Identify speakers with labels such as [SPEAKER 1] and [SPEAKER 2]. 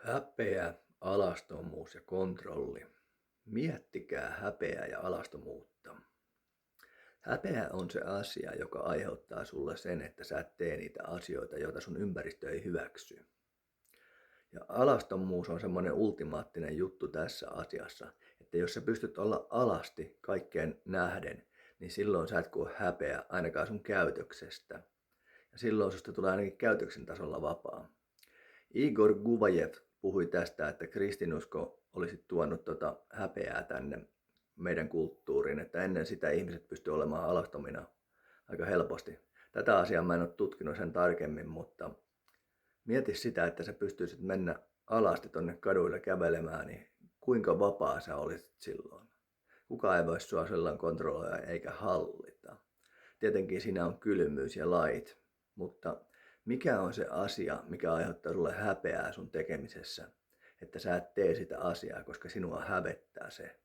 [SPEAKER 1] Häpeä, alastomuus ja kontrolli. Miettikää häpeää ja alastomuutta. Häpeä on se asia, joka aiheuttaa sulle sen, että sä et tee niitä asioita, joita sun ympäristö ei hyväksy. Ja alastomuus on semmoinen ultimaattinen juttu tässä asiassa, että jos sä pystyt olla alasti kaikkeen nähden, niin silloin sä et koe häpeä ainakaan sun käytöksestä. Ja silloin susta tulee ainakin käytöksen tasolla vapaa. Igor Guvajev puhui tästä, että kristinusko olisi tuonut häpeää tänne meidän kulttuuriin, että ennen sitä ihmiset pystyivät olemaan alastomina aika helposti. Tätä asiaa mä en ole tutkinut sen tarkemmin, mutta mieti sitä, että sä pystyisit mennä alasti tonne kaduille kävelemään, niin kuinka vapaa sä olisit silloin? Kukaan ei voi sua silloin kontrolloida eikä hallita. Tietenkin siinä on kylmyys ja lait, mutta mikä on se asia, mikä aiheuttaa sulle häpeää sun tekemisessä, että sä et tee sitä asiaa, koska sinua hävettää se?